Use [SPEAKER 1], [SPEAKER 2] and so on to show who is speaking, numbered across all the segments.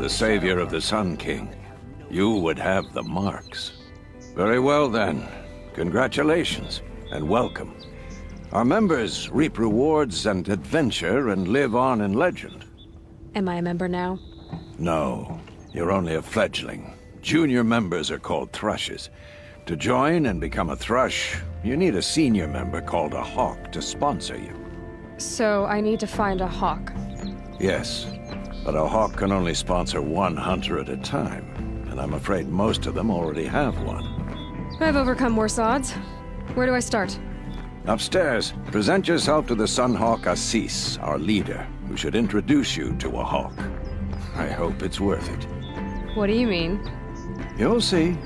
[SPEAKER 1] the savior of the Sun King, you would have the marks. Very well then. Congratulations, and welcome. Our members reap rewards and adventure and live on in legend.
[SPEAKER 2] Am I a member now?
[SPEAKER 1] No, you're only a fledgling. Junior members are called thrushes. To join and become a thrush, you need a senior member called a hawk to sponsor you.
[SPEAKER 2] So I need to find a hawk.
[SPEAKER 1] Yes, but a hawk can only sponsor one hunter at a time, and I'm afraid most of them already have one.
[SPEAKER 2] I've overcome worse odds. Where do I start?
[SPEAKER 1] Upstairs, present yourself to the Sunhawk Assis, our leader, who should introduce you to a hawk. I hope it's worth it.
[SPEAKER 2] What do you mean?
[SPEAKER 1] You'll see.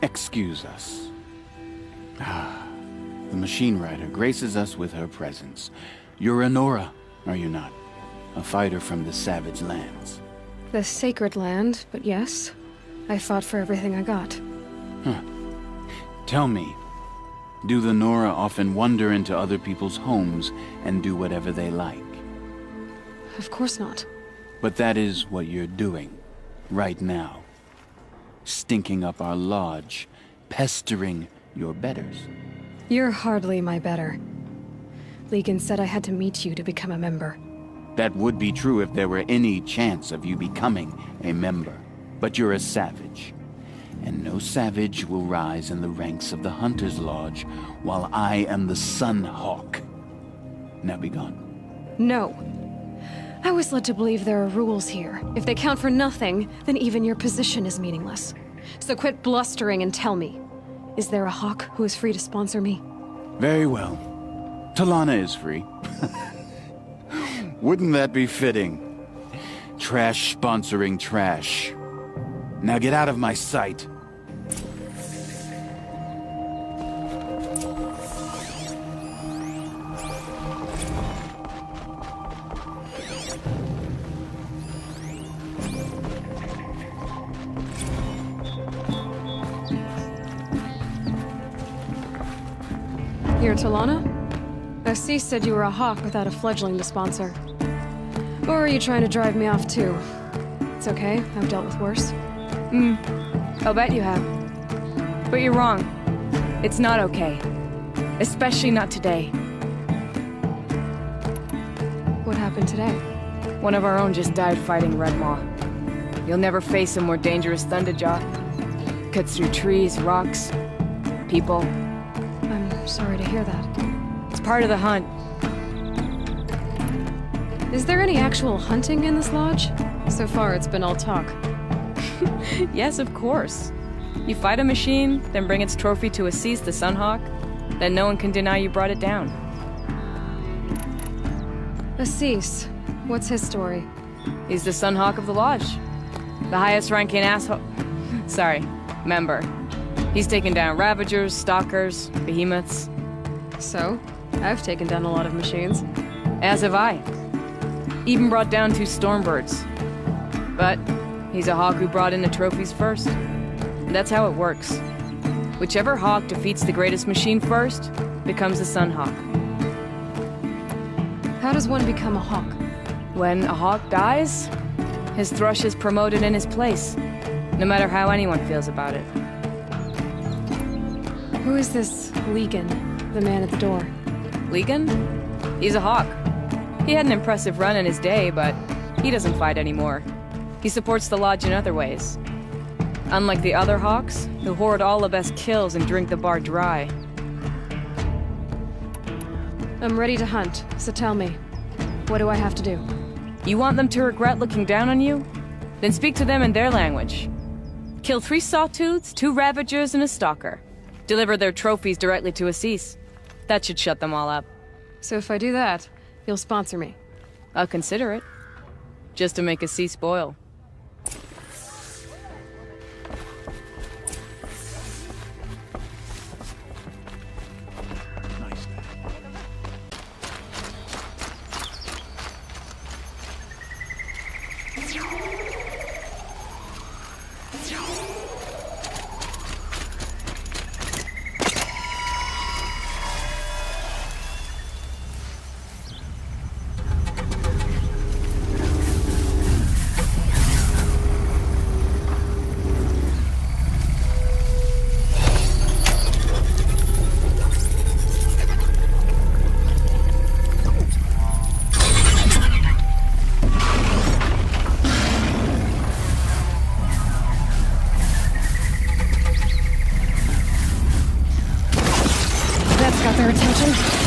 [SPEAKER 3] Excuse us. The machine rider graces us with her presence. You're a Nora, are you not? A fighter from the savage lands.
[SPEAKER 2] The sacred land, but yes. I fought for everything I got.
[SPEAKER 3] Tell me, do the Nora often wander into other people's homes and do whatever they like?
[SPEAKER 2] Of course not.
[SPEAKER 3] But that is what you're doing, right now. Stinking up our lodge, pestering your betters.
[SPEAKER 2] You're hardly my better. Legan said I had to meet you to become a member.
[SPEAKER 3] That would be true if there were any chance of you becoming a member. But you're a savage. And no savage will rise in the ranks of the Hunter's Lodge while I am the Sun Hawk. Now be gone.
[SPEAKER 2] No. I was led to believe there are rules here. If they count for nothing, then even your position is meaningless. So quit blustering and tell me. Is there a hawk who is free to sponsor me?
[SPEAKER 3] Very well. Talana is free. Wouldn't that be fitting? Trash sponsoring trash. Now get out of my sight.
[SPEAKER 2] You're Talana? Assis said you were a hawk without a fledgling to sponsor. Or are you trying to drive me off too? It's okay, I've dealt with worse.
[SPEAKER 4] I'll bet you have. But you're wrong. It's not okay. Especially not today.
[SPEAKER 2] What happened today?
[SPEAKER 4] One of our own just died fighting Red Maw. You'll never face a more dangerous Thunderjaw. Cuts through trees, rocks, people.
[SPEAKER 2] I'm sorry to hear that.
[SPEAKER 4] It's part of the hunt.
[SPEAKER 2] Is there any actual hunting in this lodge? So far, it's been all talk.
[SPEAKER 4] Yes, of course. You fight a machine, then bring its trophy to Assis the Sunhawk, then no one can deny you brought it down.
[SPEAKER 2] Assis, what's his story?
[SPEAKER 4] He's the Sunhawk of the Lodge. The highest ranking member. He's taken down Ravagers, Stalkers, Behemoths.
[SPEAKER 2] So, I've taken down a lot of machines.
[SPEAKER 4] As have I. Even brought down 2 Stormbirds. But he's a hawk who brought in the trophies first. And that's how it works. Whichever hawk defeats the greatest machine first becomes the Sunhawk.
[SPEAKER 2] How does one become a hawk?
[SPEAKER 4] When a hawk dies, his thrush is promoted in his place, no matter how anyone feels about it.
[SPEAKER 2] Who is this Legan, the man at the door?
[SPEAKER 4] Legan? He's a hawk. He had an impressive run in his day, but he doesn't fight anymore. He supports the lodge in other ways. Unlike the other hawks, who hoard all the best kills and drink the bar dry.
[SPEAKER 2] I'm ready to hunt, so tell me, what do I have to do?
[SPEAKER 4] You want them to regret looking down on you? Then speak to them in their language. Kill 3 Sawtooths, 2 Ravagers, and a Stalker. Deliver their trophies directly to Assis. That should shut them all up.
[SPEAKER 2] So if I do that, you'll sponsor me.
[SPEAKER 4] I'll consider it. Just to make Assis spoil.
[SPEAKER 2] That's got their attention.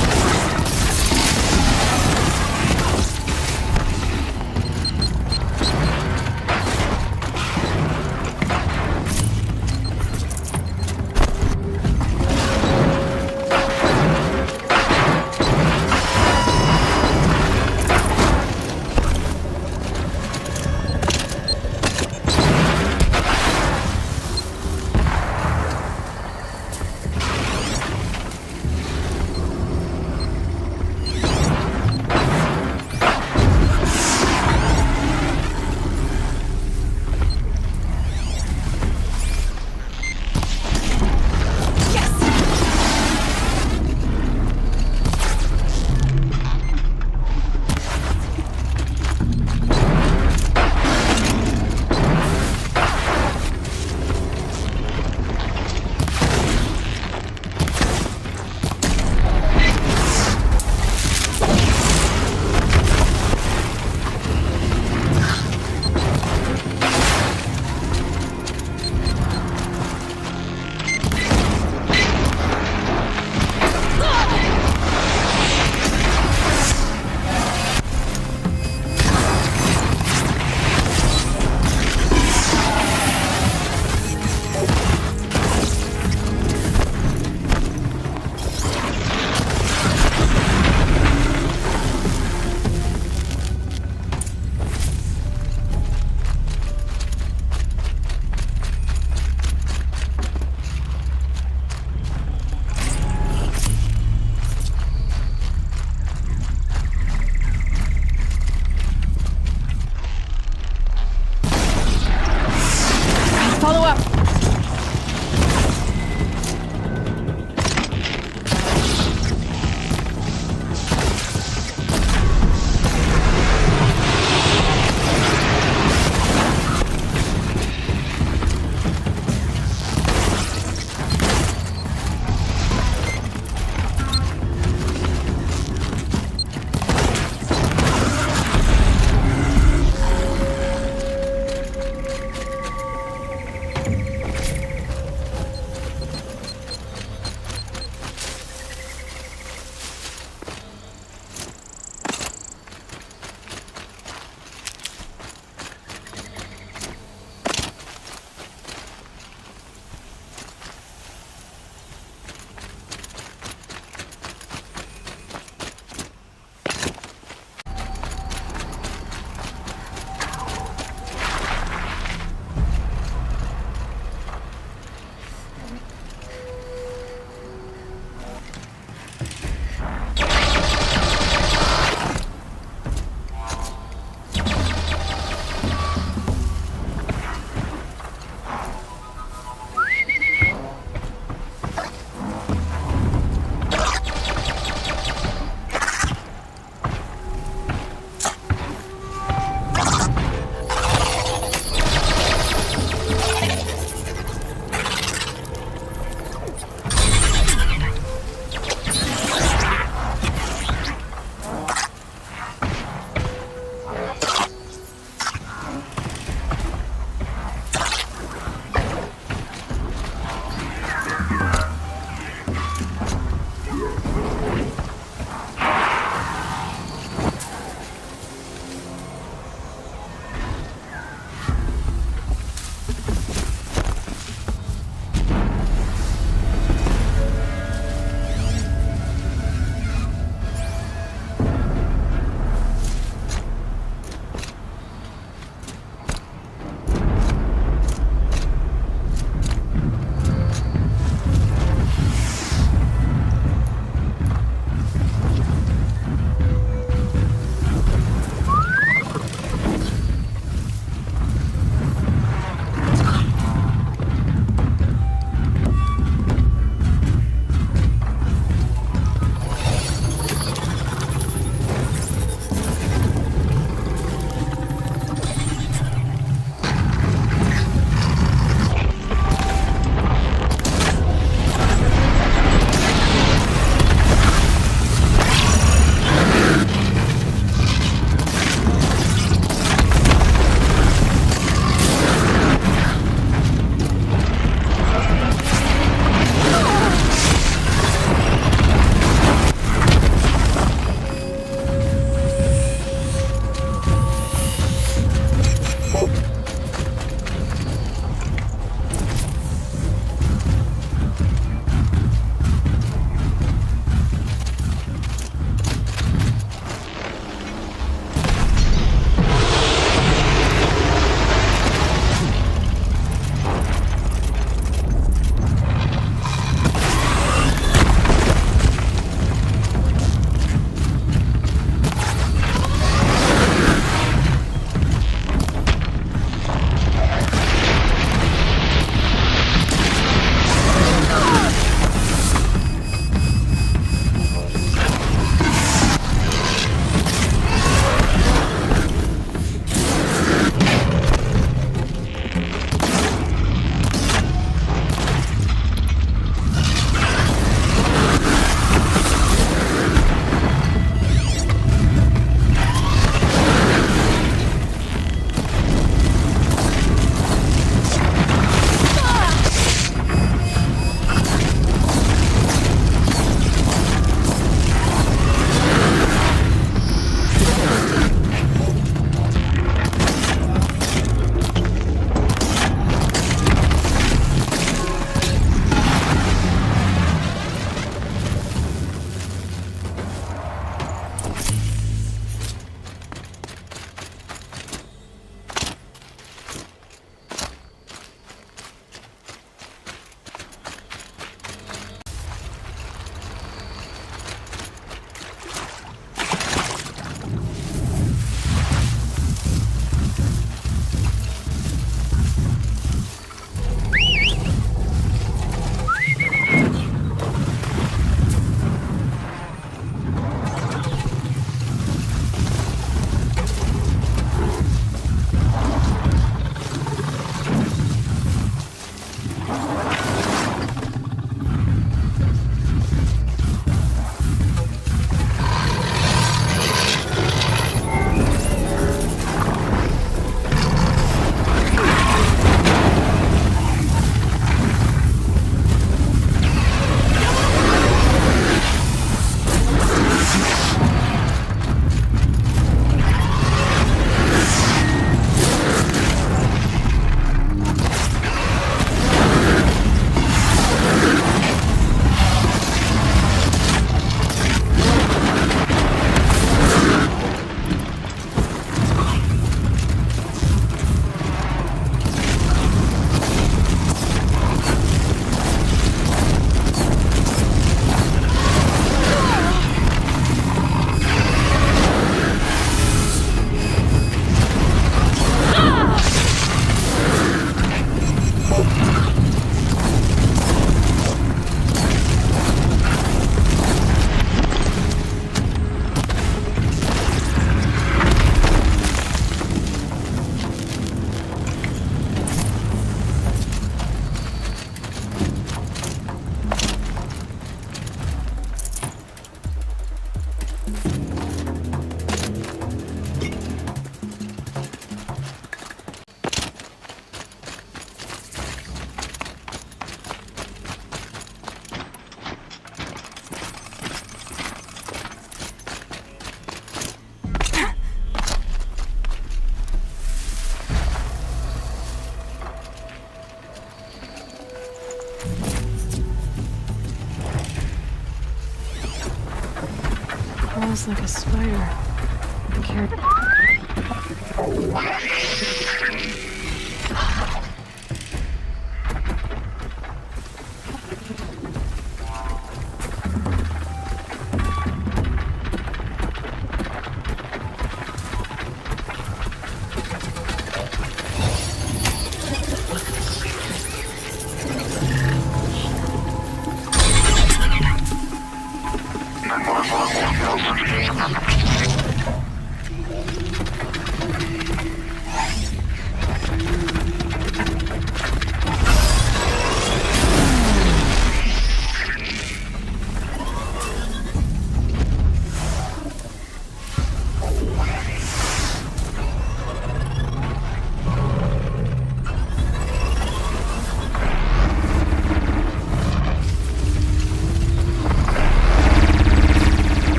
[SPEAKER 2] smells like a spider.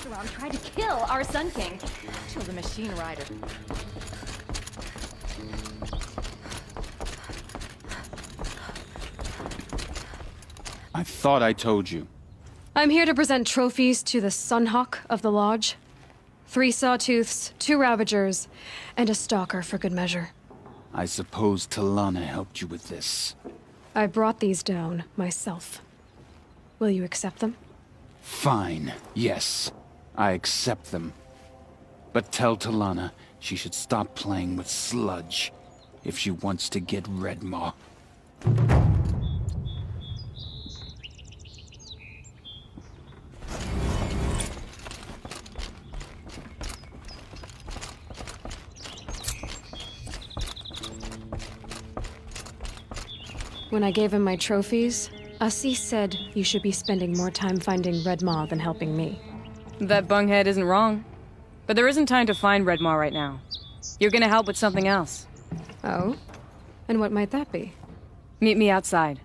[SPEAKER 5] Oseram tried to kill our Sun King. She was a machine rider.
[SPEAKER 3] I thought I told you.
[SPEAKER 2] I'm here to present trophies to the Sunhawk of the Lodge. 3 Sawtooths, 2 Ravagers, and a Stalker for good measure.
[SPEAKER 3] I suppose Talana helped you with this.
[SPEAKER 2] I brought these down myself. Will you accept them?
[SPEAKER 3] Fine, yes. I accept them. But tell Talana she should stop playing with sludge if she wants to get Redmaw.
[SPEAKER 2] When I gave him my trophies, Assis said you should be spending more time finding Redmaw than helping me.
[SPEAKER 4] That bunghead isn't wrong. But there isn't time to find Redmaw right now. You're gonna help with something else.
[SPEAKER 2] Oh? And what might that be?
[SPEAKER 4] Meet me outside.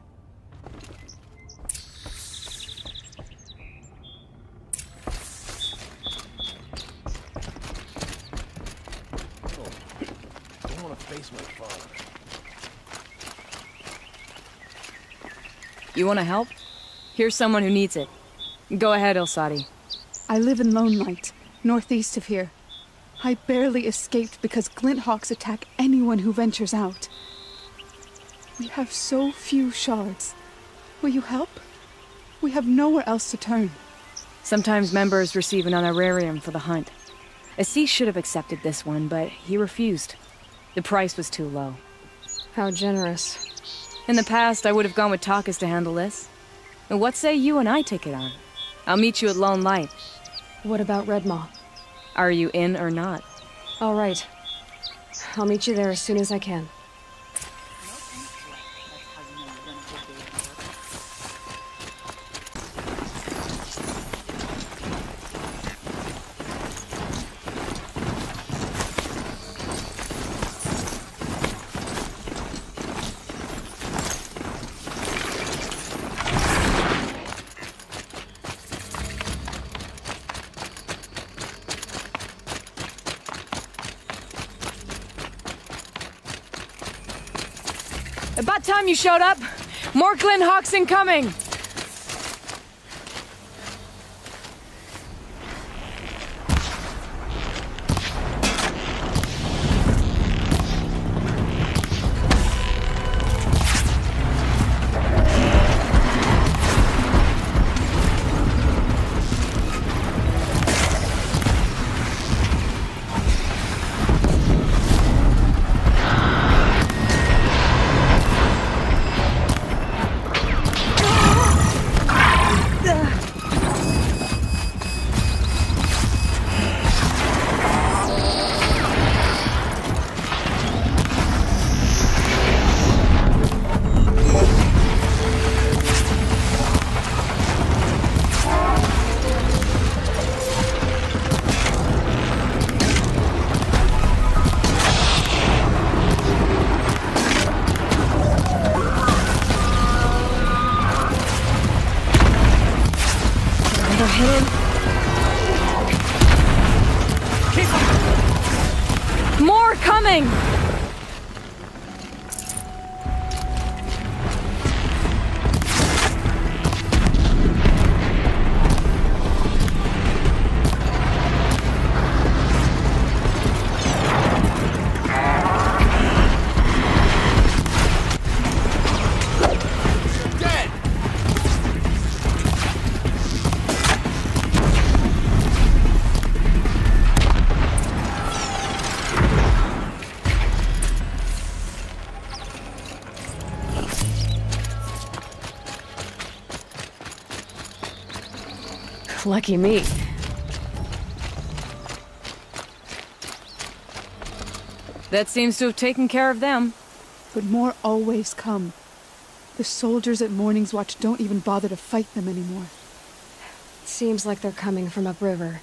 [SPEAKER 6] want to face my father.
[SPEAKER 4] You want to help? Here's someone who needs it. Go ahead, Ilsati.
[SPEAKER 7] I live in Lone Light, northeast of here. I barely escaped because Glinthawks attack anyone who ventures out. We have so few shards. Will you help? We have nowhere else to turn.
[SPEAKER 4] Sometimes members receive an honorarium for the hunt. Assis should have accepted this one, but he refused. The price was too low.
[SPEAKER 2] How generous.
[SPEAKER 4] In the past, I would have gone with Takas to handle this. And what say you and I take it on? I'll meet you at Lone Light.
[SPEAKER 2] What about Redmaw?
[SPEAKER 4] Are you in or not?
[SPEAKER 2] All right. I'll meet you there as soon as I can.
[SPEAKER 4] About time you showed up! More Glinthawks incoming! More coming!
[SPEAKER 2] Lucky me.
[SPEAKER 4] That seems to have taken care of them.
[SPEAKER 7] But more always come. The soldiers at Morning's Watch don't even bother to fight them anymore.
[SPEAKER 2] Seems like they're coming from upriver.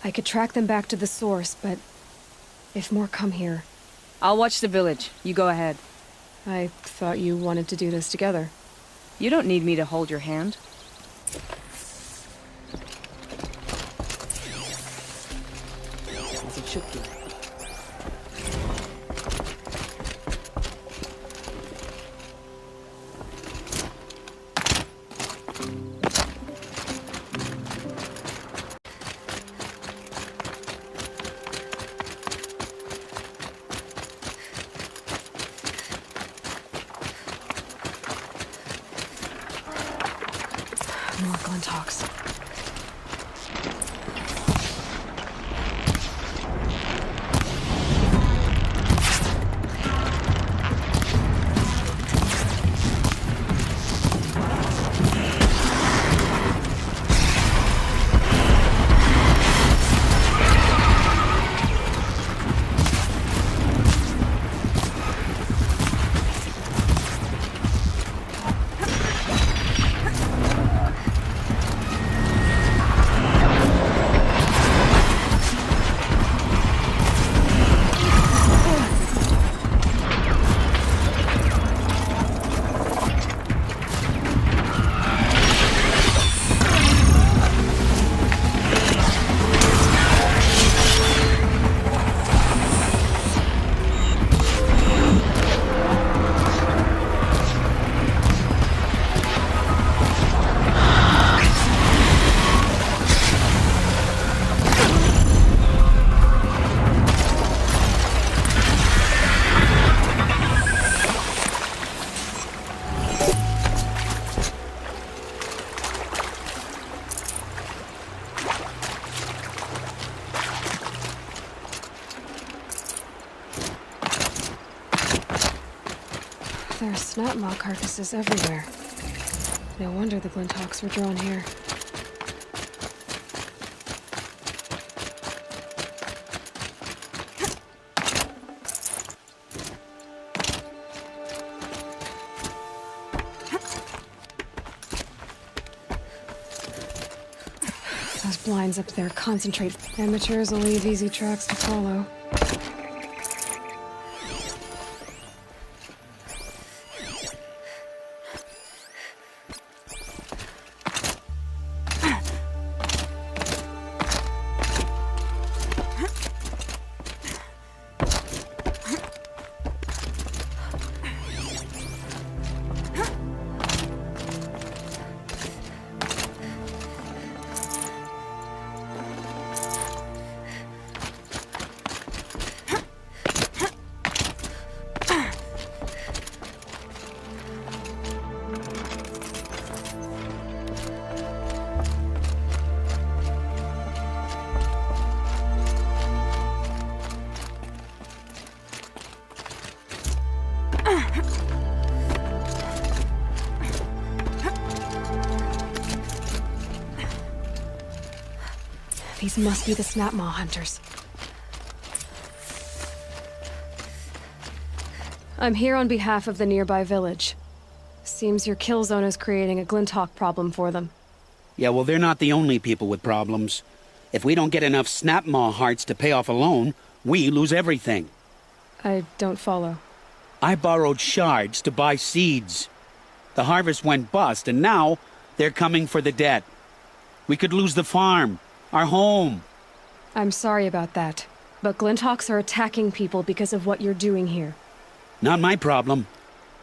[SPEAKER 2] I could track them back to the source, but if more come here...
[SPEAKER 4] I'll watch the village. You go ahead.
[SPEAKER 2] I thought you wanted to do this together.
[SPEAKER 4] You don't need me to hold your hand.
[SPEAKER 7] As it should be.
[SPEAKER 2] More Glinthawks. There are snap maw carcasses everywhere. No wonder the Glinthawks were drawn here. Those blinds up there concentrate. Amateurs will leave easy tracks to follow. These must be the snap maw hunters. I'm here on behalf of the nearby village. Seems your kill zone is creating a Glinthawk problem for them.
[SPEAKER 6] Yeah, well, they're not the only people with problems. If we don't get enough snap maw hearts to pay off a loan, we lose everything.
[SPEAKER 2] I don't follow.
[SPEAKER 6] I borrowed shards to buy seeds. The harvest went bust, and now they're coming for the debt. We could lose the farm, our home.
[SPEAKER 2] I'm sorry about that, but Glinthawks are attacking people because of what you're doing here.
[SPEAKER 6] Not my problem.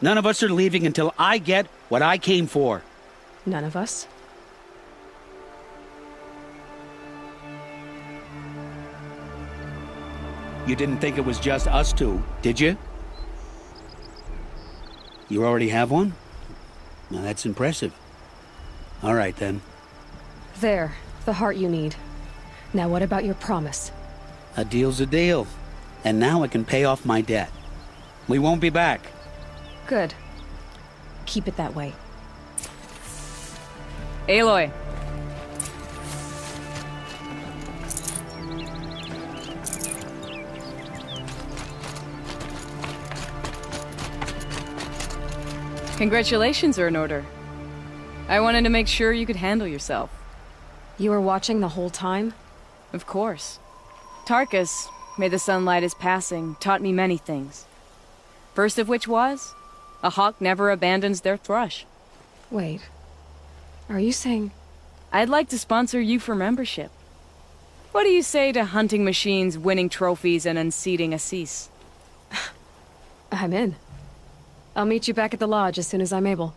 [SPEAKER 6] None of us are leaving until I get what I came for.
[SPEAKER 2] None of us?
[SPEAKER 6] You didn't think it was just us two, did you? You already have one? Now that's impressive. All right, then.
[SPEAKER 2] There, the heart you need. Now what about your promise?
[SPEAKER 6] A deal's a deal. And now I can pay off my debt. We won't be back.
[SPEAKER 2] Good. Keep it that way.
[SPEAKER 4] Aloy. Congratulations are in order. I wanted to make sure you could handle yourself.
[SPEAKER 2] You were watching the whole time?
[SPEAKER 4] Of course. Tarkus, may the sunlight is passing, taught me many things. First of which was, a hawk never abandons their thrush.
[SPEAKER 2] Wait. Are you saying...
[SPEAKER 4] I'd like to sponsor you for membership. What do you say to hunting machines, winning trophies, and unseating Assis?
[SPEAKER 2] I'm in. I'll meet you back at the lodge as soon as I'm able.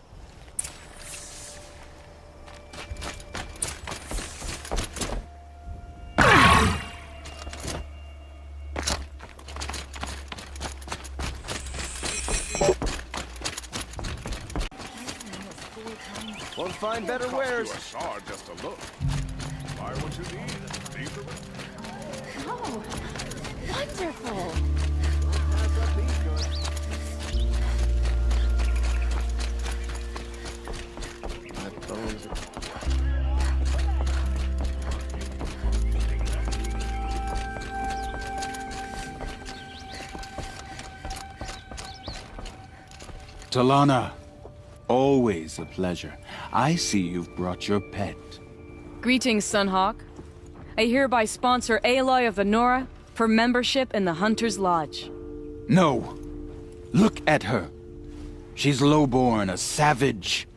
[SPEAKER 1] Won't find better wares.
[SPEAKER 8] Just a look. Buy what you need. Leave the rest.
[SPEAKER 5] Oh, wonderful.
[SPEAKER 3] Talana, always a pleasure. I see you've brought your pet.
[SPEAKER 4] Greetings, Sunhawk. I hereby sponsor Aloy of the Nora for membership in the Hunter's Lodge.
[SPEAKER 3] No! Look at her! She's lowborn, a savage.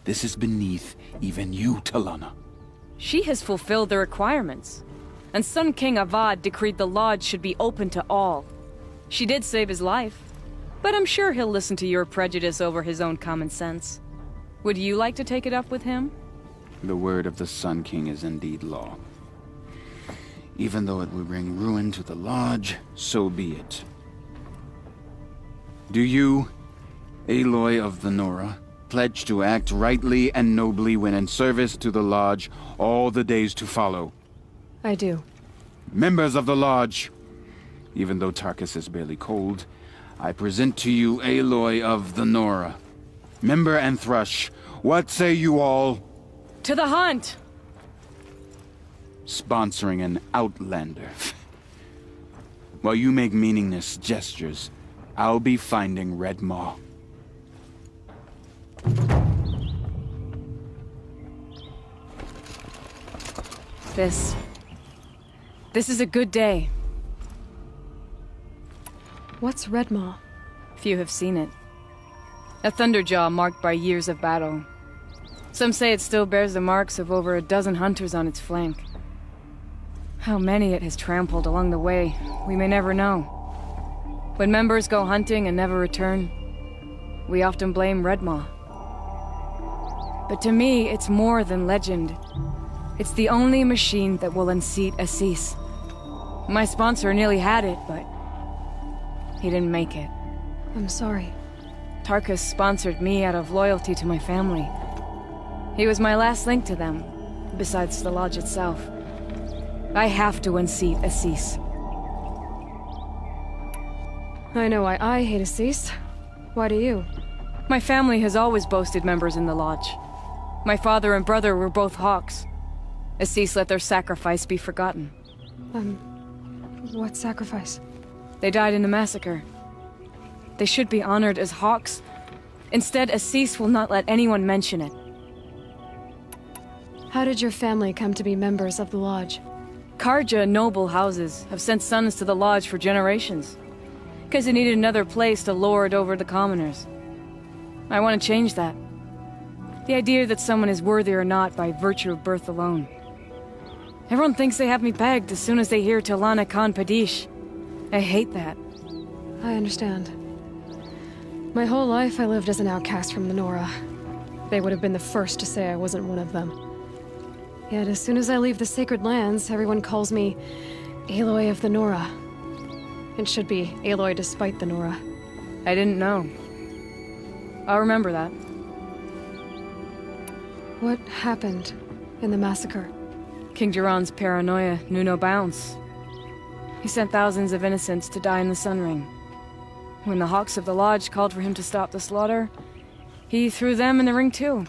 [SPEAKER 3] This is beneath even you, Talana.
[SPEAKER 4] She has fulfilled the requirements, and Sun King Avad decreed the lodge should be open to all. She did save his life, but I'm sure he'll listen to your prejudice over his own common sense. Would you like to take it up with him?
[SPEAKER 3] The word of the Sun King is indeed law. Even though it will bring ruin to the lodge, so be it. Do you, Aloy of the Nora, pledge to act rightly and nobly when in service to the lodge all the days to follow?
[SPEAKER 2] I do.
[SPEAKER 3] Members of the lodge, even though Tarkus is barely cold, I present to you Aloy of the Nora. Member and Thrush, what say you all?
[SPEAKER 4] To the hunt!
[SPEAKER 3] Sponsoring an outlander. While you make meaningless gestures, I'll be finding Red Maw.
[SPEAKER 4] This is a good day.
[SPEAKER 2] What's Redmaw?
[SPEAKER 4] Few have seen it. A thunderjaw marked by years of battle. Some say it still bears the marks of over a dozen hunters on its flank. How many it has trampled along the way, we may never know. When members go hunting and never return, we often blame Redmaw. But to me, it's more than legend. It's the only machine that will unseat Assis. My sponsor nearly had it, but he didn't make it.
[SPEAKER 2] I'm sorry.
[SPEAKER 4] Tarkus sponsored me out of loyalty to my family. He was my last link to them, besides the lodge itself. I have to unseat Assis.
[SPEAKER 2] I know why I hate Assis. Why do you?
[SPEAKER 4] My family has always boasted members in the lodge. My father and brother were both hawks. Assis let their sacrifice be forgotten.
[SPEAKER 2] What sacrifice?
[SPEAKER 4] They died in the massacre. They should be honored as hawks. Instead, Assis will not let anyone mention it.
[SPEAKER 2] How did your family come to be members of the lodge?
[SPEAKER 4] Karja noble houses have sent sons to the lodge for generations. Because they needed another place to lord over the commoners. I want to change that. The idea that someone is worthy or not by virtue of birth alone. Everyone thinks they have me pegged as soon as they hear Talana Khan Padish. I hate that.
[SPEAKER 2] I understand. My whole life I lived as an outcast from the Nora. They would have been the first to say I wasn't one of them. Yet as soon as I leave the sacred lands, everyone calls me Aloy of the Nora. It should be Aloy despite the Nora.
[SPEAKER 4] I didn't know. I'll remember that.
[SPEAKER 2] What happened in the massacre?
[SPEAKER 4] King Jiran's paranoia knew no bounds. He sent thousands of innocents to die in the Sun Ring. When the Hawks of the Lodge called for him to stop the slaughter, he threw them in the ring too.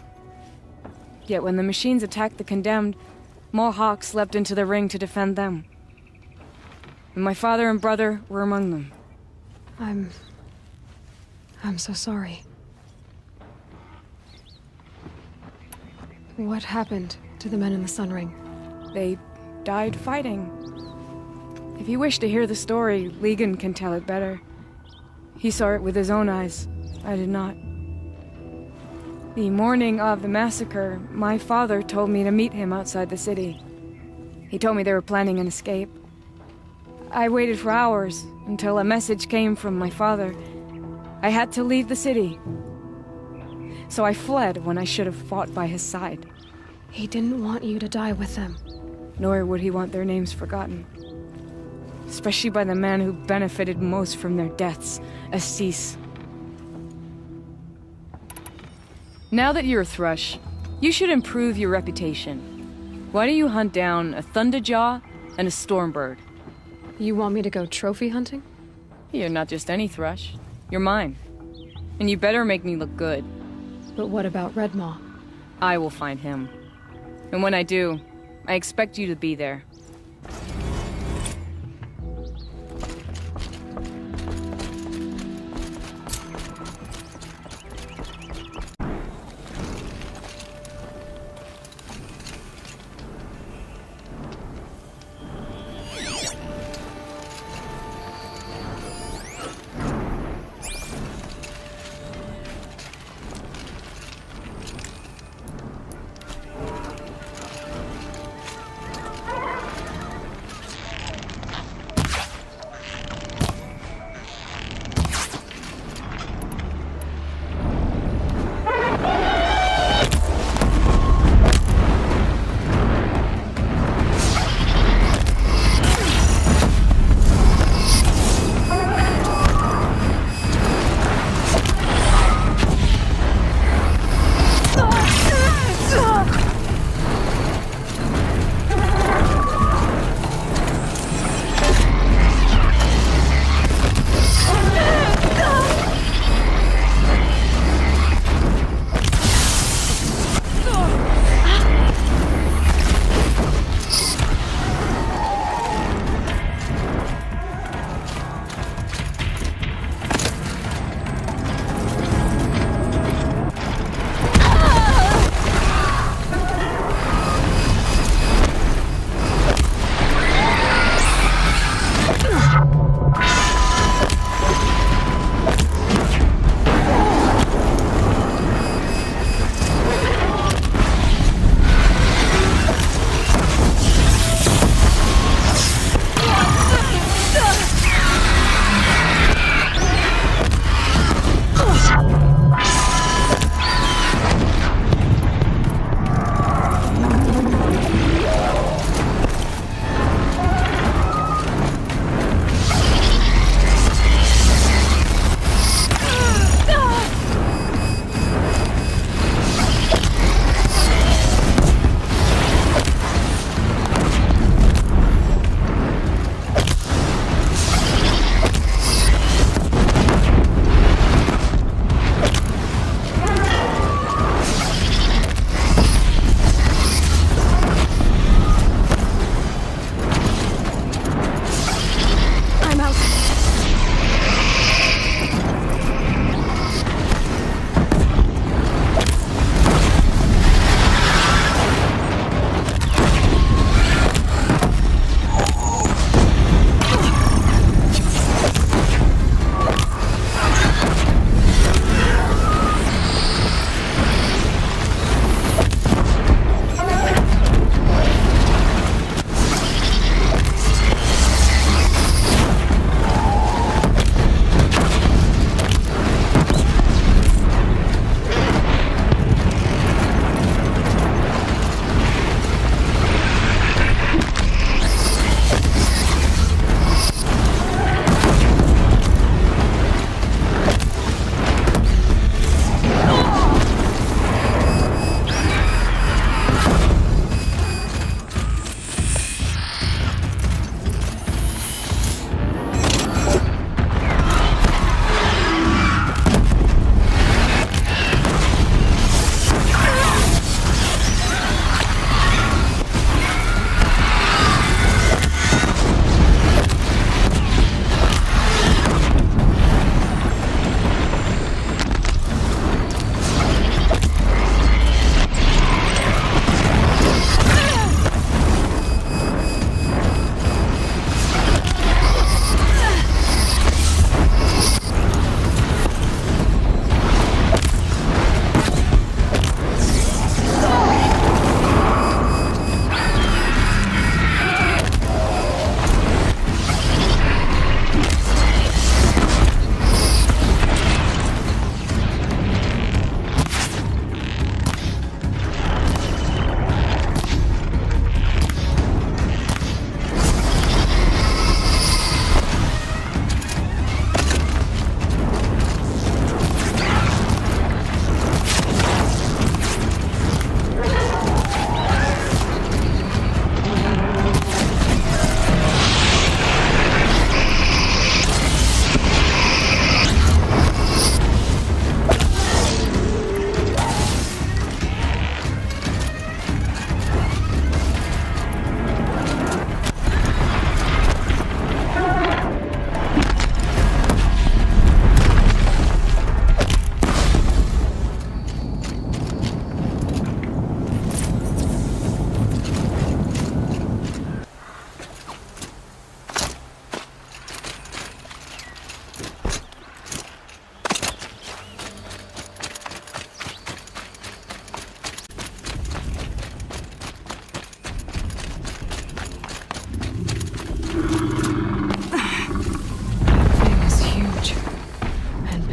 [SPEAKER 4] Yet when the machines attacked the condemned, more Hawks leapt into the ring to defend them. And my father and brother were among them.
[SPEAKER 2] I'm so sorry. What happened to the men in the Sun Ring?
[SPEAKER 4] They died fighting. If you wish to hear the story, Legan can tell it better. He saw it with his own eyes. I did not. The morning of the massacre, my father told me to meet him outside the city. He told me they were planning an escape. I waited for hours until a message came from my father. I had to leave the city. So I fled when I should have fought by his side.
[SPEAKER 2] He didn't want you to die with them.
[SPEAKER 4] Nor would he want their names forgotten. Especially by the man who benefited most from their deaths, Assis. Now that you're a Thrush, you should improve your reputation. Why don't you hunt down a Thunderjaw and a Stormbird?
[SPEAKER 2] You want me to go trophy hunting?
[SPEAKER 4] You're not just any Thrush. You're mine. And you better make me look good.
[SPEAKER 2] But what about Redmaw?
[SPEAKER 4] I will find him. And when I do, I expect you to be there.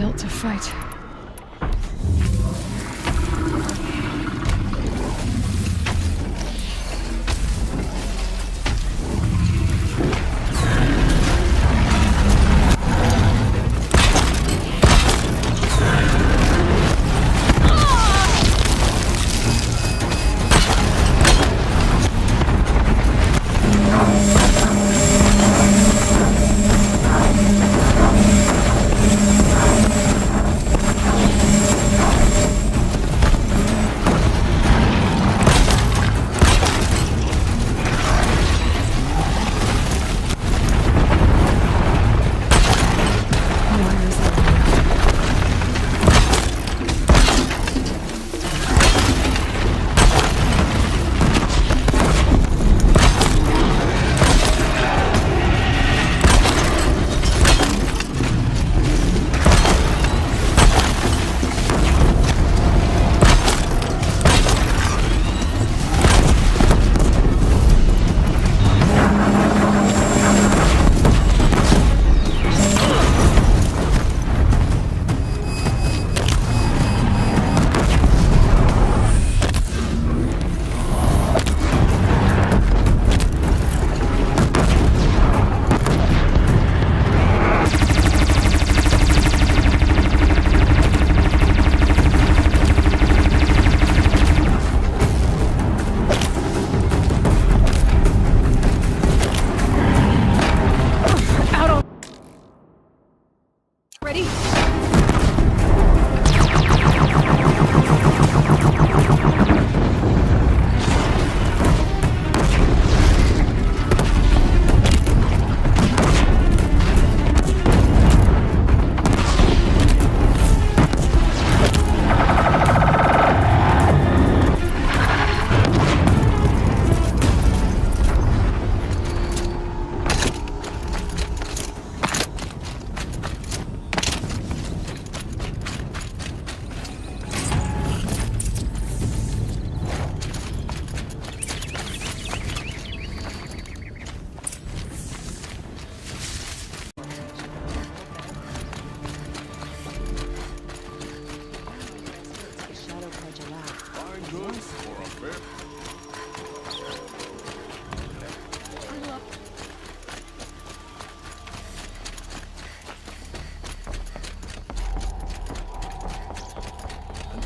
[SPEAKER 2] built to fight.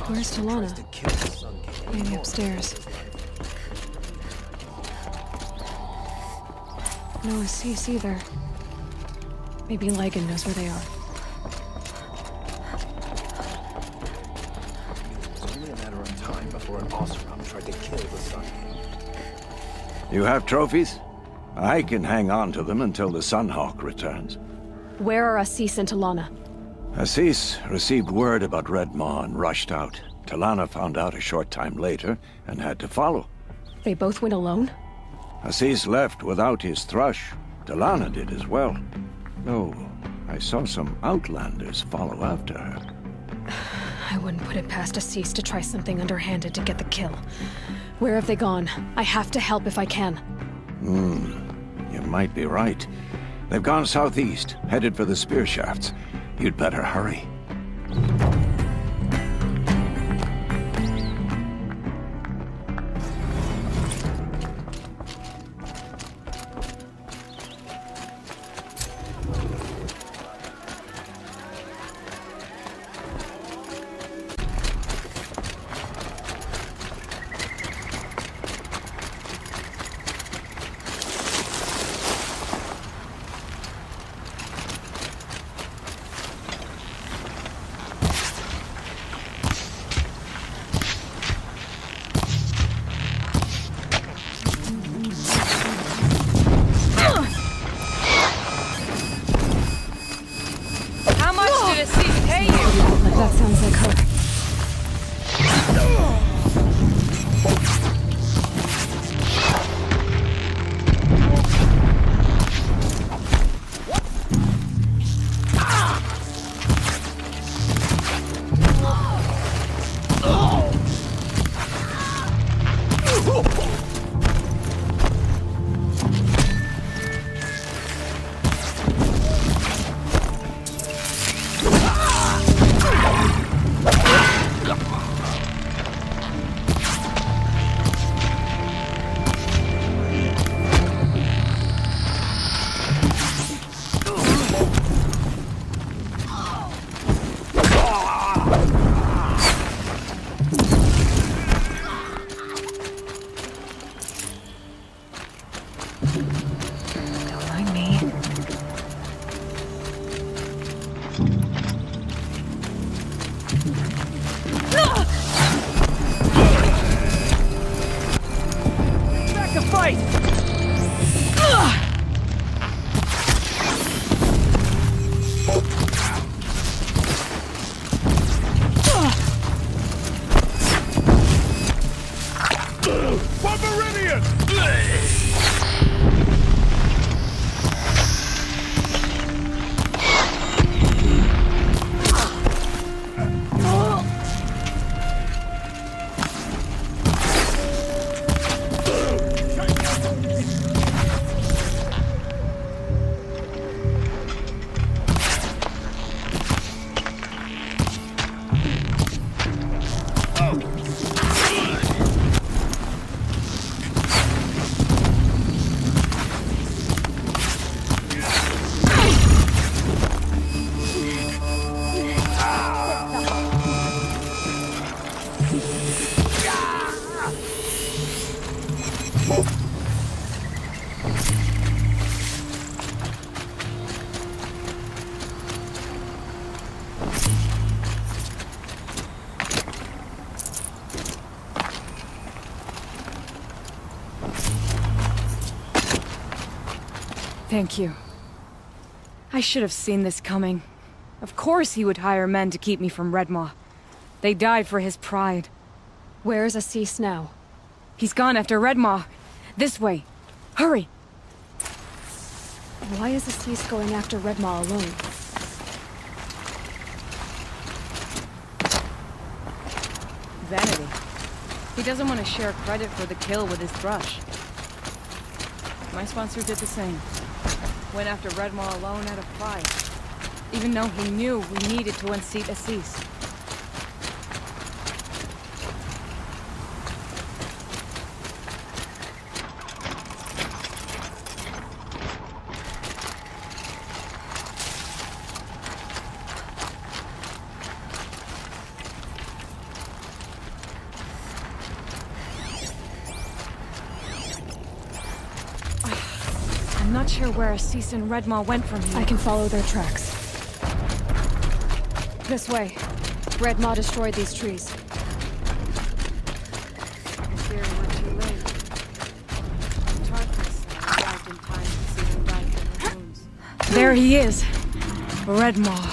[SPEAKER 2] Where's Talana? Maybe upstairs. No Assis either. Maybe Lagan knows where they are.
[SPEAKER 9] It was only a matter of time before an Oseram tried to kill the Sun King.
[SPEAKER 1] You have trophies? I can hang on to them until the Sunhawk returns.
[SPEAKER 2] Where are Assis and Talana?
[SPEAKER 1] Assis received word about Red Maw and rushed out. Talana found out a short time later and had to follow.
[SPEAKER 2] They both went alone?
[SPEAKER 1] Assis left without his thrush. Talana did as well. Though I saw some Outlanders follow after her.
[SPEAKER 2] I wouldn't put it past Assis to try something underhanded to get the kill. Where have they gone? I have to help if I can.
[SPEAKER 1] You might be right. They've gone southeast, headed for the spear shafts. You'd better hurry.
[SPEAKER 4] Thank you. I should have seen this coming. Of course he would hire men to keep me from Redmaw. They died for his pride.
[SPEAKER 2] Where's Assis now?
[SPEAKER 4] He's gone after Redmaw. This way. Hurry!
[SPEAKER 2] Why is Assis going after Redmaw alone?
[SPEAKER 4] Vanity. He doesn't want to share credit for the kill with his thrush. My sponsor did the same. Went after Redmaw alone out of pride. Even though he knew we needed to unseat Assis. I'm not sure where Assis and Redmaw went from here.
[SPEAKER 2] I can follow their tracks. This way. Redmaw destroyed these trees.
[SPEAKER 4] I fear we're too late. Tarkus arrived in time to see them die from their wounds. There he is! Redmaw.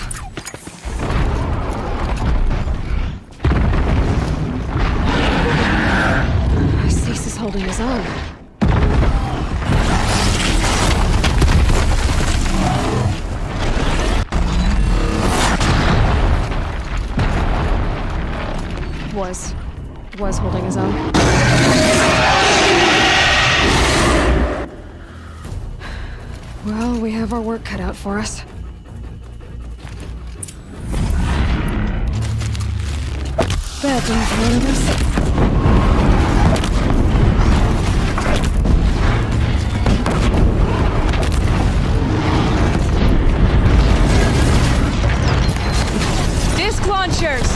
[SPEAKER 2] Assis is holding his own. Was holding his own. Well, we have our work cut out for us. That didn't come out of this.
[SPEAKER 4] Disc launchers!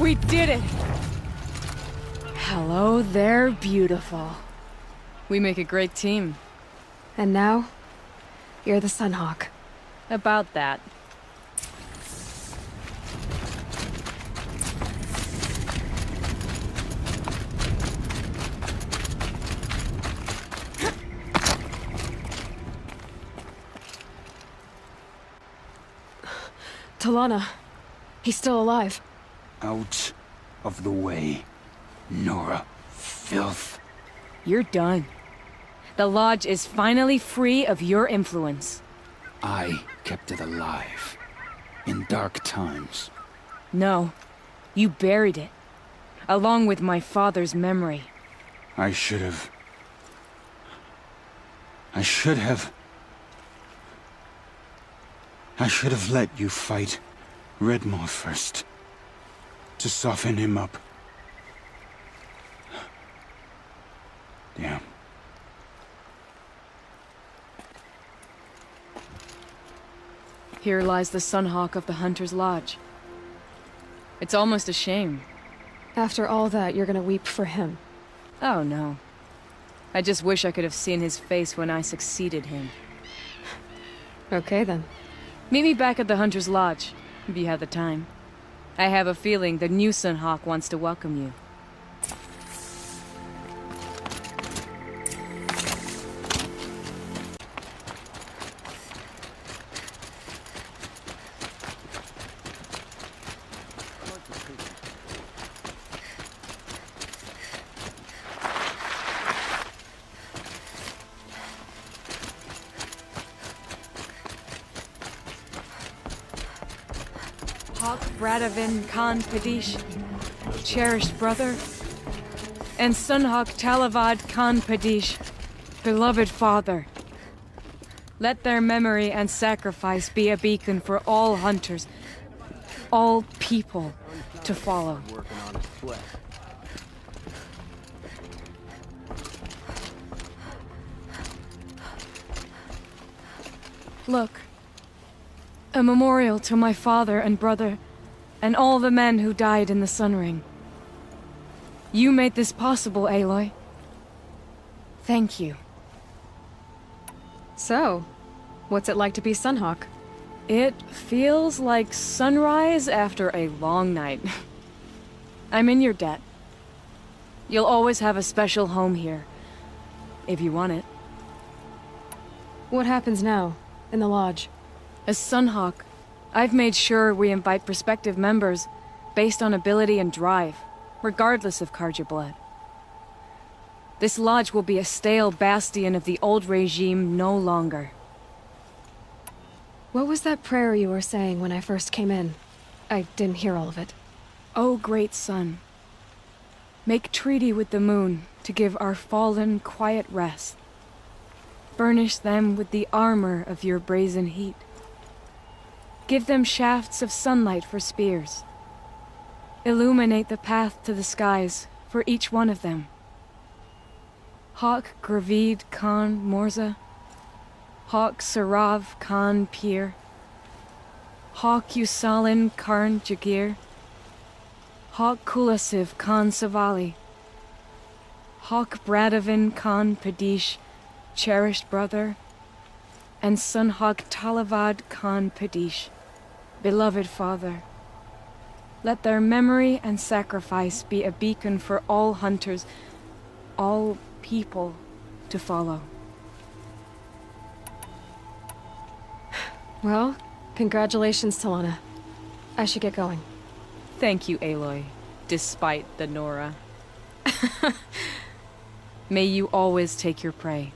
[SPEAKER 4] We did it! Hello there, beautiful. We make a great team.
[SPEAKER 2] And now, you're the Sunhawk.
[SPEAKER 4] About that.
[SPEAKER 2] Talana. He's still alive.
[SPEAKER 6] Out of the way, Nora. Filth.
[SPEAKER 4] You're done. The Lodge is finally free of your influence.
[SPEAKER 6] I kept it alive. In dark times.
[SPEAKER 4] No, you buried it. Along with my father's memory.
[SPEAKER 6] I should have... I should have let you fight Redmaw first. To soften him up. Damn.
[SPEAKER 4] Here lies the Sunhawk of the Hunter's Lodge. It's almost a shame.
[SPEAKER 2] After all that, you're gonna weep for him.
[SPEAKER 4] Oh no. I just wish I could have seen his face when I succeeded him.
[SPEAKER 2] Okay then.
[SPEAKER 4] Meet me back at the Hunter's Lodge, if you have the time. I have a feeling the new Sunhawk wants to welcome you. Hawk Bradavin Khan Padish, cherished brother, and Sunhawk Talavad Khan Padish, beloved father. Let their memory and sacrifice be a beacon for all hunters, all people to follow. Look. A memorial to my father and brother, and all the men who died in the Sun Ring. You made this possible, Aloy. Thank you.
[SPEAKER 2] So, what's it like to be Sunhawk?
[SPEAKER 4] It feels like sunrise after a long night. I'm in your debt. You'll always have a special home here, if you want it.
[SPEAKER 2] What happens now, in the Lodge?
[SPEAKER 4] As Sunhawk, I've made sure we invite prospective members based on ability and drive, regardless of Carja blood. This lodge will be a stale bastion of the old regime no longer.
[SPEAKER 2] What was that prayer you were saying when I first came in? I didn't hear all of it.
[SPEAKER 4] O great sun, make treaty with the moon to give our fallen quiet rest. Furnish them with the armor of your brazen heat. Give them shafts of sunlight for spears. Illuminate the path to the skies for each one of them. Hawk Gravid Khan Morza, Hawk Sarav Khan Pir, Hawk Usalin Karn Jagir, Hawk Kulasiv Khan Savali, Hawk Bradavin Khan Padish, cherished brother, and Sunhawk Talavad Khan Padish, beloved father. Let their memory and sacrifice be a beacon for all hunters, all people to follow.
[SPEAKER 2] Well, congratulations, Talana. I should get going.
[SPEAKER 4] Thank you, Aloy, despite the Nora. May you always take your prey.